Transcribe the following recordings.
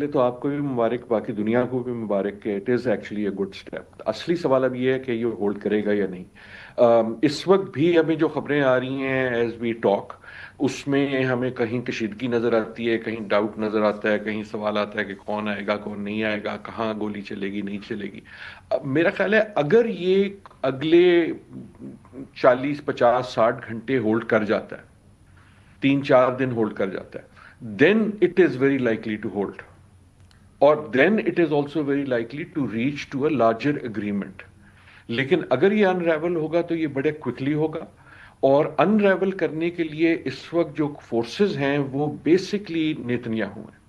پہلے تو آپ کو بھی مبارک، باقی دنیا کو بھی مبارک کہ it is actually a good step. اصلی سوال اب یہ ہے کہ یہ ہولڈ کرے گا یا نہیں. اس وقت بھی ہمیں جو خبریں آ رہی ہیں ایز وی ٹاک، اس میں ہمیں کہیں کشیدگی نظر آتی ہے، کہیں ڈاؤٹ نظر آتا ہے، کہیں سوال آتا ہے کہ کون آئے گا کون نہیں آئے گا، کہاں گولی چلے گی نہیں چلے گی. میرا خیال ہے اگر یہ اگلے 40 50 60 گھنٹے ہولڈ کر جاتا ہے، 3 4 دن ہولڈ کر جاتا ہے، then it is very likely to hold. اور then it is also very likely to reach to a larger agreement. لیکن اگر یہ انریول ہوگا تو یہ بڑے کوئکلی ہوگا. اور انریول کرنے کے لیے اس وقت جو فورسز ہیں وہ بیسکلی نیتنیاہو ہیں.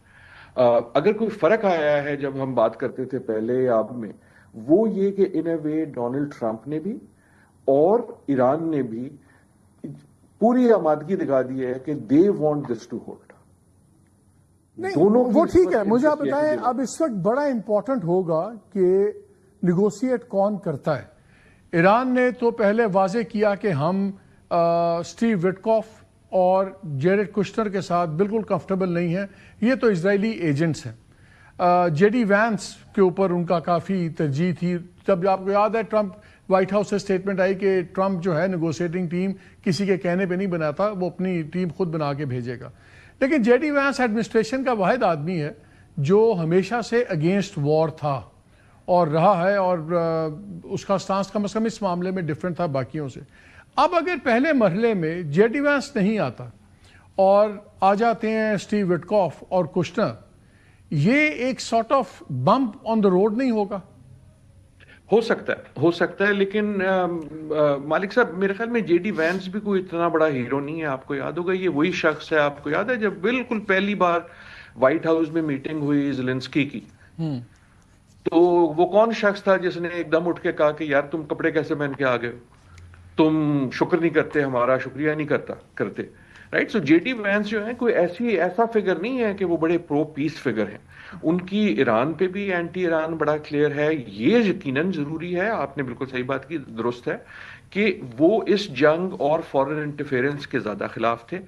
اگر کوئی فرق آیا ہے جب ہم بات کرتے تھے پہلے آپ میں، وہ یہ کہ ان اے وے ڈونلڈ ٹرمپ نے بھی اور ایران نے بھی پوری آمادگی دکھا دی ہے کہ they want this to hold. نہیں وہ ٹھیک ہے، مجھے آپ بتائیں اب اس وقت بڑا امپورٹنٹ ہوگا کہ نیگوشیٹ کون کرتا ہے. ایران نے تو پہلے واضح کیا کہ ہم سٹیو وٹکوف اور جیریڈ کشنر کے ساتھ بالکل کمفرٹیبل نہیں ہیں، یہ تو اسرائیلی ایجنٹس ہیں. جے ڈی وینس کے اوپر ان کا کافی ترجیح تھی. جب آپ کو یاد ہے ٹرمپ وائٹ ہاؤس سے اسٹیٹمنٹ آئی کہ ٹرمپ جو ہے نیگوشیٹنگ ٹیم کسی کے کہنے پہ نہیں بناتا، وہ اپنی ٹیم خود بنا کے بھیجے گا. لیکن جے ڈی وینس ایڈمنسٹریشن کا واحد آدمی ہے جو ہمیشہ سے اگینسٹ وار تھا اور رہا ہے، اور اس کا سٹانس کم از کم اس معاملے میں ڈفرینٹ تھا باقیوں سے. اب اگر پہلے مرحلے میں جے ڈی وینس نہیں آتا اور آ جاتے ہیں سٹیو وٹکوف اور کشنر، یہ ایک sort of bump on the road نہیں ہوگا؟ ہو سکتا ہے لیکن مالک صاحب میرے خیال میں جے ڈی وینس بھی کوئی اتنا بڑا ہیرو نہیں ہے. آپ کو یاد ہوگا یہ وہی شخص ہے، آپ کو یاد ہے جب بالکل پہلی بار وائٹ ہاؤس میں میٹنگ ہوئی زیلنسکی کی، تو وہ کون شخص تھا جس نے ایک دم اٹھ کے کہا کہ یار تم کپڑے کیسے پہن کے آ گئے، تم شکر نہیں کرتے، ہمارا شکریہ نہیں کرتے. رائٹ. سو جے ڈی وینس جو ہیں کوئی ایسا فگر نہیں ہے کہ وہ بڑے پرو پیس فگر ہیں. ان کی ایران پہ بھی اینٹی ایران بڑا کلیئر ہے. یہ یقیناً ضروری ہے، آپ نے بالکل صحیح بات کی، درست ہے کہ وہ اس جنگ اور فورن انٹرفیئرنس کے زیادہ خلاف تھے.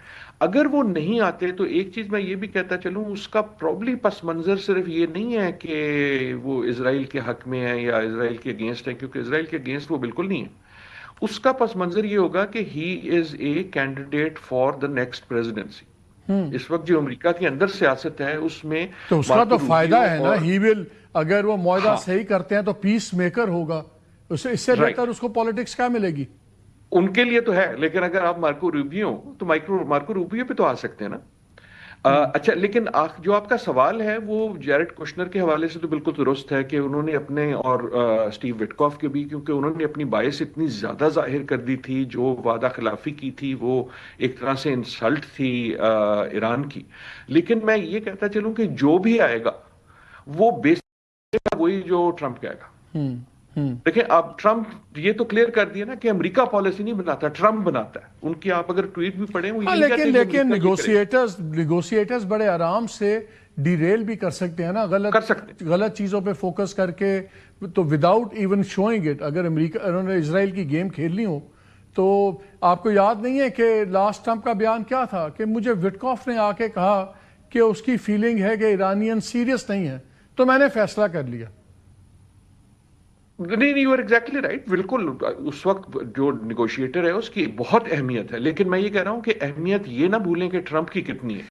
اگر وہ نہیں آتے تو ایک چیز میں یہ بھی کہتا چلوں، اس کا پرابلی پس منظر صرف یہ نہیں ہے کہ وہ اسرائیل کے حق میں ہے یا اسرائیل کے اگینسٹ ہے، کیونکہ اسرائیل کے اگینسٹ وہ بالکل نہیں ہے. اس کا پس منظر یہ ہوگا کہ he is a candidate for the next presidency. اس وقت جو امریکہ کے اندر سیاست ہے اس میں تو اس کا تو فائدہ ہے نا، ہی ول، اگر وہ معاہدہ صحیح کرتے ہیں تو پیس میکر ہوگا، اس سے بہتر اس کو پالیٹکس کیا ملے گی؟ ان کے لیے تو ہے، لیکن اگر آپ مارکو روبیو تو مارکو روبیو پہ تو آ سکتے ہیں نا. اچھا، لیکن جو آپ کا سوال ہے وہ جیریڈ کشنر کے حوالے سے تو بالکل درست ہے کہ انہوں نے اپنے اور سٹیو وٹکوف کے بھی، کیونکہ انہوں نے اپنی بائس اتنی زیادہ ظاہر کر دی تھی، جو وعدہ خلافی کی تھی وہ ایک طرح سے انسلٹ تھی ایران کی. لیکن میں یہ کہتا چلوں کہ جو بھی آئے گا وہ بیسک وہی جو ٹرمپ کہے گا. دیکھیں اب ٹرمپ یہ تو کلیئر کر دیا نا کہ امریکہ پالیسی نہیں بناتا، ٹرمپ بناتا ہے. ان کی آپ اگر ٹویٹ بھی پڑھیں وہ یہ کہتے ہیں لیکن نیگوشیٹرز بڑے آرام سے ڈی ریل بھی کر سکتے ہیں نا، غلط چیزوں پہ فوکس کر کے، تو وداؤٹ ایون شوئنگ اٹ. اگر انہوں نے اسرائیل کی گیم کھیلنی ہو تو آپ کو یاد نہیں ہے کہ لاسٹ ٹرمپ کا بیان کیا تھا کہ مجھے وٹکوف نے آ کے کہا کہ اس کی فیلنگ ہے کہ ایرانین سیریس نہیں ہے تو میں نے فیصلہ کر لیا. نہیں، یو آر ایگزیکٹلی رائٹ. بالکل اس وقت جو نیگوشیٹر ہے اس کی بہت اہمیت ہے، لیکن میں یہ کہہ رہا ہوں کہ اہمیت یہ نہ بھولیں کہ ٹرمپ کی کتنی ہے.